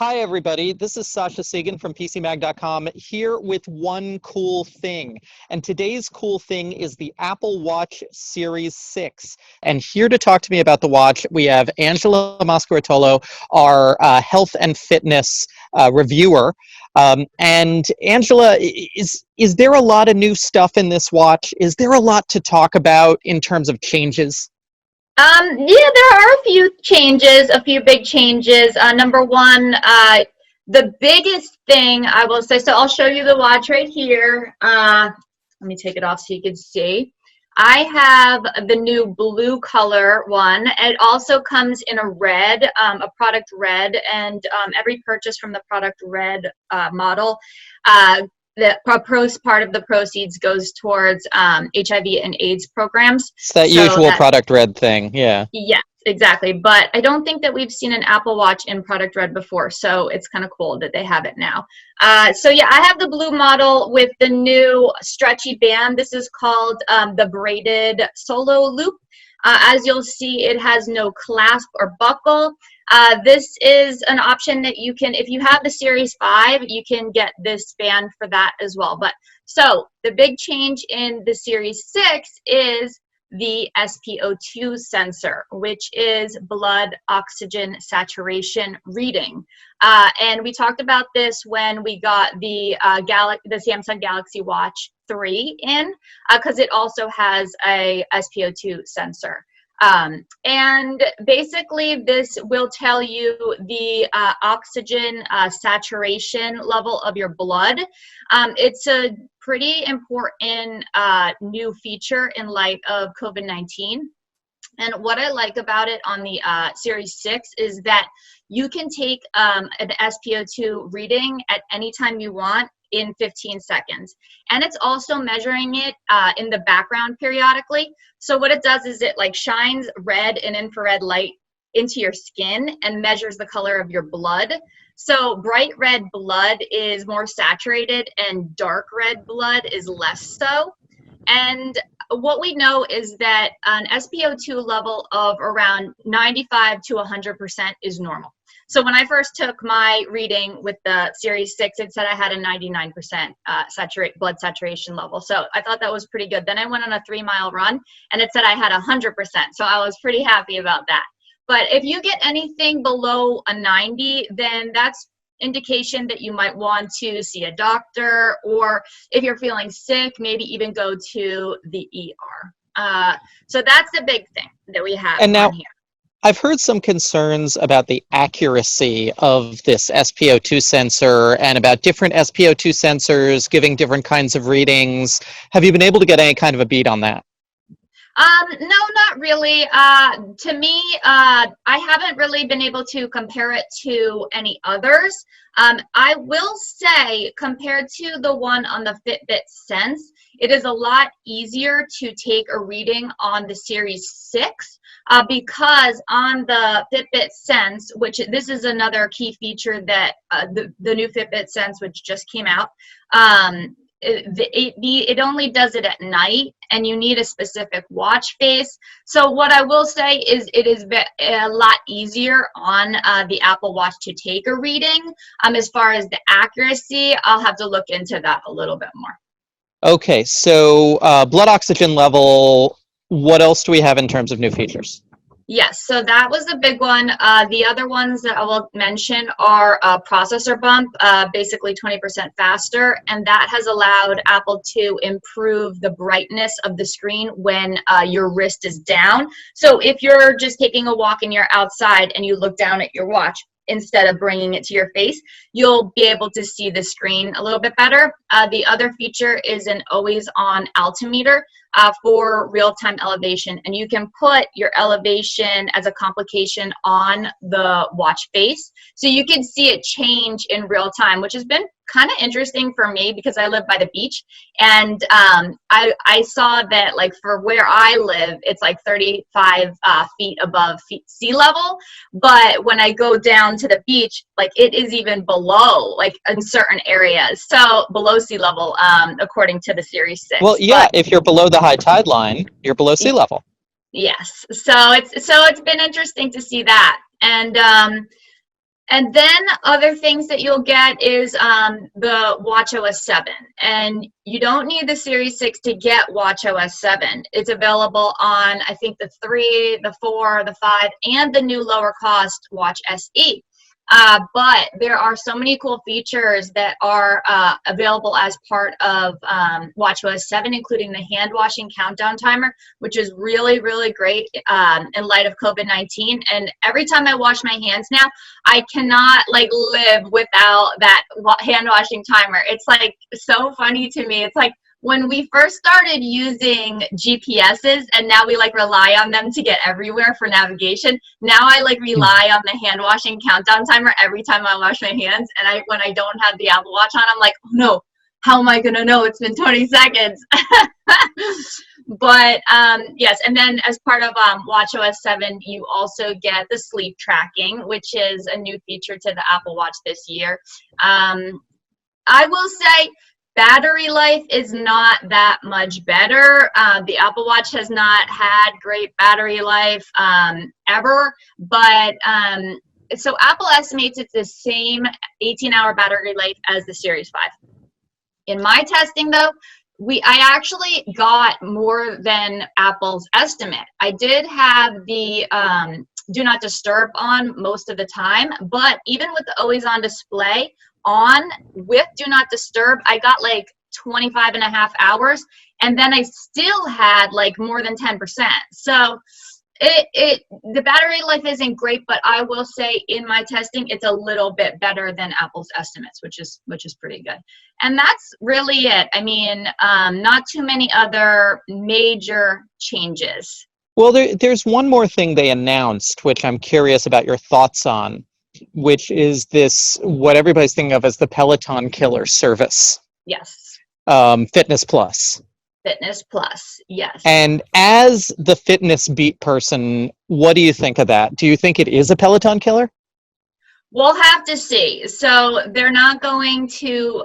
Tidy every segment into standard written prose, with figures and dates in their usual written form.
Hi, everybody. This is Sasha Sagan from PCMag.com here with one cool thing. And today's cool thing is the Apple Watch Series 6. And here to talk to me about the watch, we have Angela Mascaritolo, our health and fitness reviewer. And Angela, is there a lot of new stuff in this watch? Is there a lot to talk about in terms of changes? Yeah, there are a few changes, a few big changes. Number one, the biggest thing I will say, so I'll show you the watch right here. Let me take it off so you can see. I have the new blue color one. It also comes in a red, a product red, and every purchase from the product red model the part of the proceeds goes towards HIV and AIDS programs. It's that So usual that, product red thing. Yeah. yes, exactly. But I don't think that we've seen an Apple Watch in product red before, so it's kind of cool that they have it now. So yeah, I have the blue model with the new stretchy band. This is called the braided solo loop. As you'll see, it has no clasp or buckle. This is an option that you can, if you have the Series 5, you can get this band for that as well. But so the big change in the Series 6 is the SpO2 sensor, which is blood oxygen saturation reading. And we talked about this when we got the Samsung Galaxy Watch 3 in, because it also has a SpO2 sensor. And basically this will tell you the oxygen saturation level of your blood. It's a pretty important new feature in light of COVID-19. And what I like about it on the Series 6 is that you can take an SpO2 reading at any time you want in 15 seconds. And it's also measuring it in the background periodically. So what it does is it like shines red and infrared light into your skin and measures the color of your blood. So bright red blood is more saturated and dark red blood is less so. And what we know is that an SpO2 level of around 95 to 100% is normal. So when I first took my reading with the Series 6, it said I had a 99% blood saturation level. So I thought that was pretty good. Then I went on a 3-mile run and it said I had 100%. So I was pretty happy about that. But if you get anything below a 90, then that's indication that you might want to see a doctor, or if you're feeling sick, maybe even go to the ER. So that's the big thing that we have And on now, here. I've heard some concerns about the accuracy of this SpO2 sensor and about different SpO2 sensors giving different kinds of readings. Have you been able to get any kind of a beat on that? No, not really. To me, I haven't really been able to compare it to any others. I will say, compared to the one on the Fitbit Sense, it is a lot easier to take a reading on the Series 6 because on the Fitbit Sense, which this is another key feature that the new Fitbit Sense, which just came out, it only does it at night, and you need a specific watch face. So what I will say is it is a lot easier on the Apple Watch to take a reading. As far as the accuracy, I'll have to look into that a little bit more. Okay, so blood oxygen level, what else do we have in terms of new features? Yes, so that was the big one. The other ones that I will mention are processor bump, basically 20% faster, and that has allowed Apple to improve the brightness of the screen when your wrist is down. So if you're just taking a walk and you're outside and you look down at your watch, instead of bringing it to your face, you'll be able to see the screen a little bit better. The other feature is an always-on altimeter for real-time elevation, and you can put your elevation as a complication on the watch face, so you can see it change in real time, which has been kind of interesting for me because I live by the beach, and I saw that like for where I live, it's like 35 feet above sea level, but when I go down to the beach, like it is even below, like in certain areas, so below sea level, according to the Series 6. Well, yeah, if you're below the high tide line, you're below sea level. Yes, so it's been interesting to see that, and And then other things that you'll get is the WatchOS 7. And you don't need the Series 6 to get WatchOS 7. It's available on, I think, the 3, the 4, the 5, and the new lower cost Watch SE. But there are so many cool features that are available as part of WatchOS 7, including the hand washing countdown timer, which is really, really great in light of COVID-19. And every time I wash my hands now, I cannot like live without that hand washing timer. It's like so funny to me. It's like when we first started using GPSs and now we like rely on them to get everywhere for navigation. Now I like rely on the hand washing countdown timer every time I wash my hands. And when I don't have the Apple Watch on, I'm like, oh no, how am I gonna know it's been 20 seconds? But yes, and then as part of WatchOS 7, you also get the sleep tracking, which is a new feature to the Apple Watch this year. I will say, battery life is not that much better. The Apple Watch has not had great battery life ever, but so Apple estimates it's the same 18-hour battery life as the Series 5. In my testing though, I actually got more than Apple's estimate. I did have the do not disturb on most of the time, but even with the always on display on with do not disturb, I got like 25 and a half hours, and then I still had like more than 10%. So the battery life isn't great, but I will say in my testing it's a little bit better than Apple's estimates, which is pretty good. And that's really it. I mean, not too many other major changes. Well, there's one more thing they announced, which I'm curious about your thoughts on, which is this, what everybody's thinking of as the Peloton killer service. Yes. Fitness Plus. Fitness Plus, yes. And as the fitness beat person, what do you think of that? Do you think it is a Peloton killer? We'll have to see. So they're not going to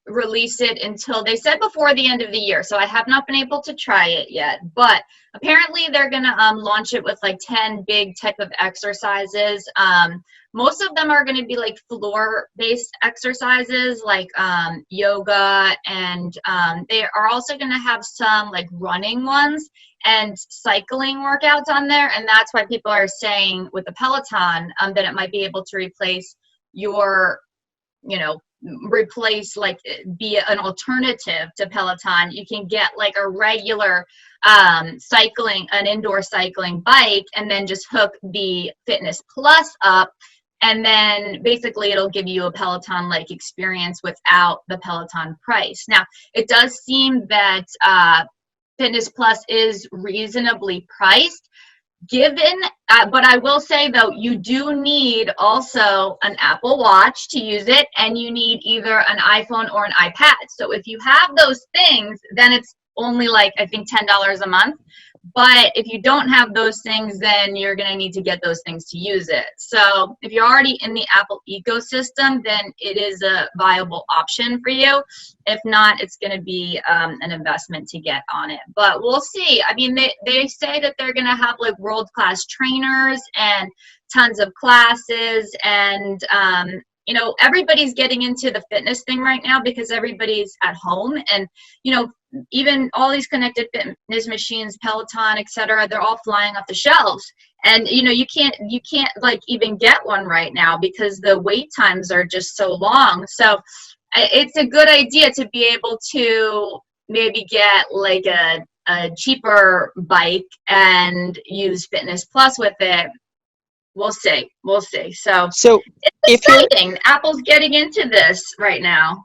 release it until, they said, before the end of the year. So I have not been able to try it yet, but apparently they're going to launch it with like 10 big type of exercises. Most of them are going to be like floor-based exercises, like yoga, and they are also going to have some like running ones and cycling workouts on there. And that's why people are saying with the Peloton that it might be able to replace your, like be an alternative to Peloton. You can get like a regular cycling, an indoor cycling bike, and then just hook the Fitness Plus up. And then basically it'll give you a Peloton-like experience without the Peloton price. Now, it does seem that Fitness Plus is reasonably priced, but I will say though, you do need also an Apple Watch to use it, and you need either an iPhone or an iPad. So if you have those things, then it's only like, I think, $10 a month. But if you don't have those things, then you're going to need to get those things to use it. So if you're already in the Apple ecosystem, then it is a viable option for you. If not, it's going to be an investment to get on it. But we'll see. I mean, they say that they're going to have like world-class trainers and tons of classes, and everybody's getting into the fitness thing right now because everybody's at home, and even all these connected fitness machines, Peloton, etc., they're all flying off the shelves. And you can't like even get one right now because the wait times are just so long. So it's a good idea to be able to maybe get like a cheaper bike and use Fitness Plus with it. We'll see. So it's exciting. Apple's getting into this right now.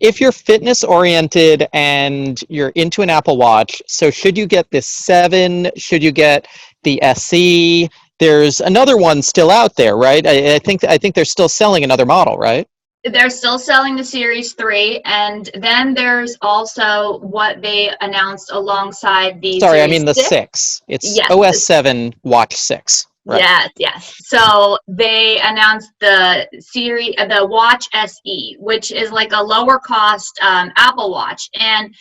If you're fitness oriented and you're into an Apple Watch, so should you get this 7? Should you get the SE? There's another one still out there, right? I think they're still selling another model, right? They're still selling the Series 3, and then there's also what they announced alongside the Sorry, Series I mean the 6. It's OS 7 Watch 6. Right. Yes. So they announced the Watch SE, which is like a lower cost Apple Watch. And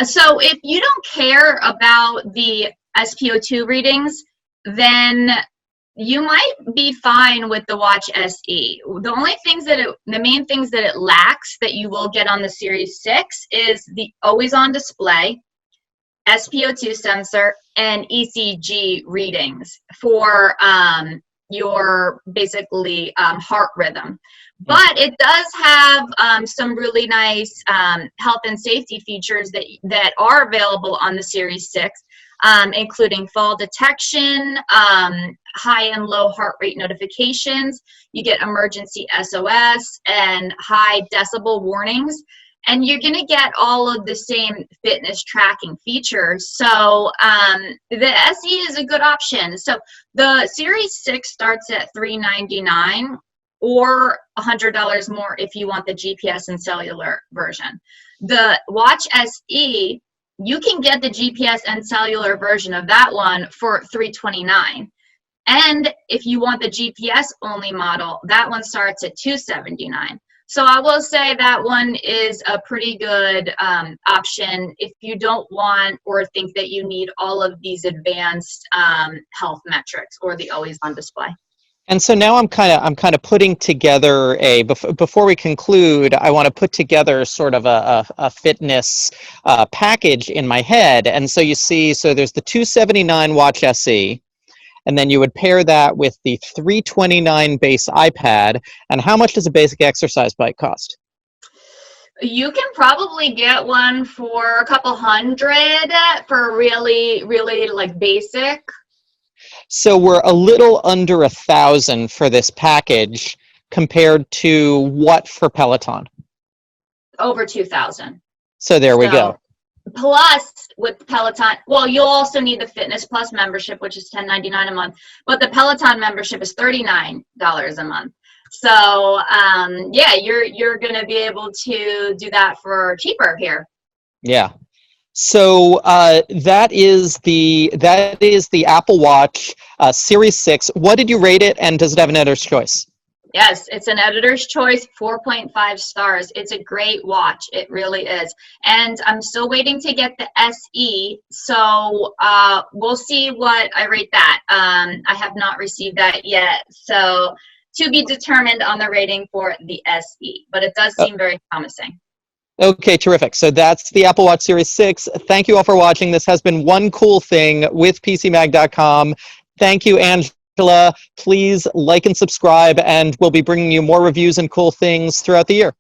so if you don't care about the SpO2 readings, then You might be fine with the Watch SE. The main things that it lacks that you will get on the Series 6 is the always-on display, SpO2 sensor, and ECG readings for your basically heart rhythm. But it does have some really nice health and safety features that are available on the Series 6, including fall detection, high and low heart rate notifications. You get emergency SOS and high decibel warnings. And you're going to get all of the same fitness tracking features. So the SE is a good option. So the Series 6 starts at $399 or $100 more if you want the GPS and cellular version. The Watch SE, you can get the GPS and cellular version of that one for $329. And if you want the GPS only model, that one starts at $279. So I will say that one is a pretty good option if you don't want or think that you need all of these advanced health metrics or the always-on display. And so now I'm kind of putting together before we conclude, I want to put together sort of a fitness package in my head. And so you see, so there's the $279 Watch SE, and then you would pair that with the $329 base iPad. And how much does a basic exercise bike cost? You can probably get one for a couple hundred for really, really like basic. So we're a little under 1,000 for this package compared to what for Peloton? Over 2,000. So there we go. Plus with Peloton, well, you'll also need the Fitness Plus membership, which is $10.99 a month, but the Peloton membership is $39 a month. So yeah, you're going to be able to do that for cheaper here. Yeah. So that is the Apple Watch Series 6. What did you rate it, and does it have an editor's choice? Yes, it's an editor's choice, 4.5 stars. It's a great watch. It really is. And I'm still waiting to get the SE, so we'll see what I rate that. I have not received that yet, so to be determined on the rating for the SE, but it does seem very promising. Okay, terrific. So that's the Apple Watch Series 6. Thank you all for watching. This has been One Cool Thing with PCMag.com. Thank you, Angela. Please like and subscribe, and we'll be bringing you more reviews and cool things throughout the year.